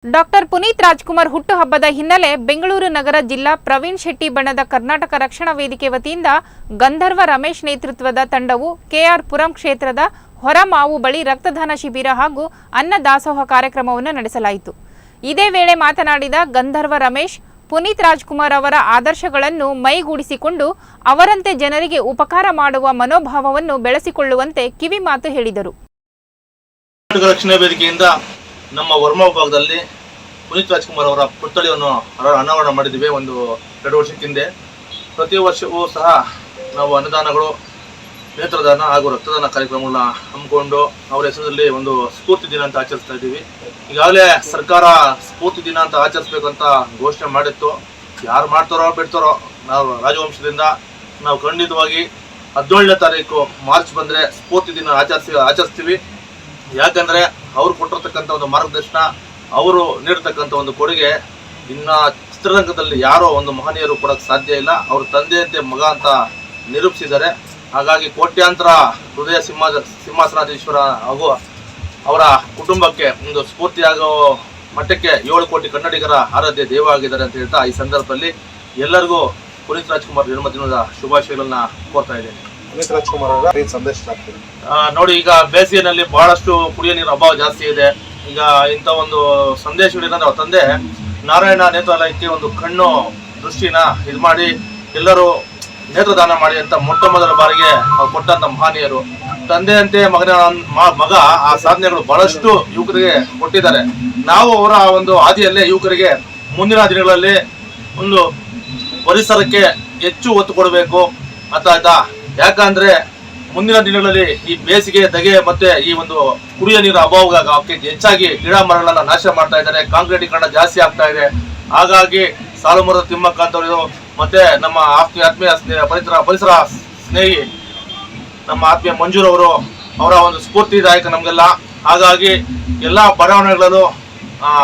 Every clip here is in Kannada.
ಡಾಕ್ಟರ್ ಪುನೀತ್ ರಾಜ್ಕುಮಾರ್ ಹುಟ್ಟುಹಬ್ಬದ ಹಿನ್ನೆಲೆ ಬೆಂಗಳೂರು ನಗರ ಜಿಲ್ಲಾ ಪ್ರವೀಣ್ ಶೆಟ್ಟಿ ಬಣದ ಕರ್ನಾಟಕ ರಕ್ಷಣಾ ವೇದಿಕೆ ವತಿಯಿಂದ ಗಂಧರ್ವ ರಮೇಶ್ ನೇತೃತ್ವದ ತಂಡವು ಕೆಆರ್ ಪುರಂ ಕ್ಷೇತ್ರದ ಹೊರಮಾವು ಬಳಿ ರಕ್ತದಾನ ಶಿಬಿರ ಹಾಗೂ ಅನ್ನ ದಾಸೋಹ ಕಾರ್ಯಕ್ರಮವನ್ನು ನಡೆಸಲಾಯಿತು. ಇದೇ ವೇಳೆ ಮಾತನಾಡಿದ ಗಂಧರ್ವ ರಮೇಶ್, ಪುನೀತ್ ರಾಜ್ಕುಮಾರ್ ಅವರ ಆದರ್ಶಗಳನ್ನು ಮೈಗೂಡಿಸಿಕೊಂಡು ಅವರಂತೆ ಜನರಿಗೆ ಉಪಕಾರ ಮಾಡುವ ಮನೋಭಾವವನ್ನು ಬೆಳೆಸಿಕೊಳ್ಳುವಂತೆ ಕಿವಿಮಾತು ಹೇಳಿದರು. ರಕ್ಷಣಾ ವೇದಿಕೆಯಿಂದ ನಮ್ಮ ವರ್ಮಾ ಭಾಗದಲ್ಲಿ ಪುನೀತ್ ರಾಜ್ಕುಮಾರ್ ಅವರ ಪುತ್ಥಳಿಯನ್ನು ಅನಾವರಣ ಮಾಡಿದ್ದೀವಿ. 2 ವರ್ಷದ ಹಿಂದೆ ಪ್ರತಿ ವರ್ಷವೂ ಸಹ ನಾವು ಅನ್ನದಾನಗಳು, ನೇತ್ರದಾನ ಹಾಗೂ ರಕ್ತದಾನ ಕಾರ್ಯಕ್ರಮಗಳನ್ನ ಹಮ್ಮಿಕೊಂಡು ಅವರ ಹೆಸರಲ್ಲಿ ಒಂದು ಸ್ಫೂರ್ತಿ ದಿನ ಅಂತ ಆಚರಿಸ್ತಾ ಇದ್ದೀವಿ. ಈಗಾಗಲೇ ಸರ್ಕಾರ ಸ್ಫೂರ್ತಿ ದಿನ ಅಂತ ಆಚರಿಸ್ಬೇಕಂತ ಘೋಷಣೆ ಮಾಡಿತ್ತು. ಯಾರು ಮಾಡ್ತಾರೋ ಬಿಡ್ತಾರೋ, ನಾವು ರಾಜವಂಶದಿಂದ ನಾವು ಖಂಡಿತವಾಗಿ 17ನೇ ತಾರೀಕು ಮಾರ್ಚ್ ಬಂದರೆ ಸ್ಫೂರ್ತಿ ದಿನ ಆಚರಿಸ್ತೀವಿ. ಯಾಕಂದರೆ ಅವ್ರು ಕೊಟ್ಟಿರ್ತಕ್ಕಂಥ ಒಂದು ಮಾರ್ಗದರ್ಶನ, ಅವರು ನೀಡತಕ್ಕಂಥ ಒಂದು ಕೊಡುಗೆ ಇನ್ನು ಚಿತ್ರರಂಗದಲ್ಲಿ ಯಾರೋ ಒಂದು ಮಹನೀಯರು ಕೊಡೋಕ್ಕೆ ಸಾಧ್ಯ ಇಲ್ಲ. ಅವ್ರ ತಂದೆಯಂತೆ ಮಗ ಅಂತ ನಿರೂಪಿಸಿದ್ದಾರೆ. ಹಾಗಾಗಿ ಕೋಟ್ಯಾಂತರ ಹೃದಯ ಸಿಂಹಾಸನಾಧೀಶ್ವರ ಹಾಗೂ ಅವರ ಕುಟುಂಬಕ್ಕೆ ಒಂದು ಸ್ಫೂರ್ತಿಯಾಗೋ ಮಟ್ಟಕ್ಕೆ 7 ಕೋಟಿ ಕನ್ನಡಿಗರ ಆರಾಧ್ಯ ದೇವ ಆಗಿದ್ದಾರೆ ಅಂತ ಹೇಳ್ತಾ ಈ ಸಂದರ್ಭದಲ್ಲಿ ಎಲ್ಲರಿಗೂ ಪುನೀತ್ ರಾಜ್ಕುಮಾರ್ ಜನ್ಮದಿನದ ಶುಭಾಶಯಗಳನ್ನ ಕೋರ್ತಾ ಇದ್ದೇನೆ. ಪುನೀತ್ ರಾಜ್ಕುಮಾರ್ ಅವರ ಸಂದೇಶ ನೋಡಿ, ಈಗ ಬೇಸಿಗೆನಲ್ಲಿ ಬಹಳಷ್ಟು ಕುಡಿಯೋ ನೀರು ಅಭಾವ ಜಾಸ್ತಿ ಇದೆ. ಈಗ ಇಂಥ ಒಂದು ಸಂದೇಶಗಳೇನಂದ್ರೆ ಅವ್ರ ತಂದೆ ನಾರಾಯಣ ನೇತ್ರಾಲಯಕ್ಕೆ ಒಂದು ಕಣ್ಣು ದೃಷ್ಟಿನ ಇದು ಮಾಡಿ ಎಲ್ಲರೂ ನೇತ್ರದಾನ ಮಾಡಿ ಅಂತ ಮೊಟ್ಟ ಮೊದಲ ಬಾರಿಗೆ ಅವ್ರು ಕೊಟ್ಟಂತ ಮಹನೀಯರು. ತಂದೆಯಂತೆ ಮಗ ಆ ಸಾಧನೆಗಳು ಬಹಳಷ್ಟು ಯುವಕರಿಗೆ ಕೊಟ್ಟಿದ್ದಾರೆ. ನಾವು ಅವರ ಒಂದು ಹಾದಿಯಲ್ಲೇ ಯುವಕರಿಗೆ ಮುಂದಿನ ದಿನಗಳಲ್ಲಿ ಒಂದು ಪರಿಸರಕ್ಕೆ ಹೆಚ್ಚು ಒತ್ತು ಕೊಡಬೇಕು ಅಂತ ಆಯ್ತಾ. ಯಾಕಂದ್ರೆ ಮುಂದಿನ ದಿನಗಳಲ್ಲಿ ಈ ಬೇಸಿಗೆ ಧಗೆ ಮತ್ತೆ ಈ ಒಂದು ಕುಡಿಯ ನೀರು ಅಭಾವಕ್ಕೆ ಹೆಚ್ಚಾಗಿ ಗಿಡ ಮರಗಳನ್ನ ನಾಶ ಮಾಡ್ತಾ ಇದ್ದಾರೆ. ಕಾಂಕ್ರೀಟೀಕರಣ ಜಾಸ್ತಿ ಆಗ್ತಾ ಇದೆ. ಹಾಗಾಗಿ ಸಾಲುಮರದ ತಿಮ್ಮಕ್ಕ ಅಂತವರು ಮತ್ತೆ ನಮ್ಮ ಆತ್ಮೀಯ ಪರಿಸರ ಸ್ನೇಹಿ ನಮ್ಮ ಆತ್ಮೀಯ ಮಂಜೂರವರು ಅವರ ಒಂದು ಸ್ಫೂರ್ತಿದಾಯಕ ನಮಗೆಲ್ಲ. ಹಾಗಾಗಿ ಎಲ್ಲ ಬಡಾವಣೆಗಳಲ್ಲೂ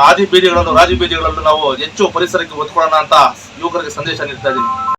ಆದಿ ಬೀದಿಗಳಲ್ಲೂ ರಾಜ ಬೀದಿಗಳಲ್ಲೂ ನಾವು ಹೆಚ್ಚು ಪರಿಸರಕ್ಕೆ ಒತ್ತು ಕೊಡೋಣ ಅಂತ ಯುವಕರಿಗೆ ಸಂದೇಶ ನೀಡ್ತಾ ಇದ್ದೀನಿ.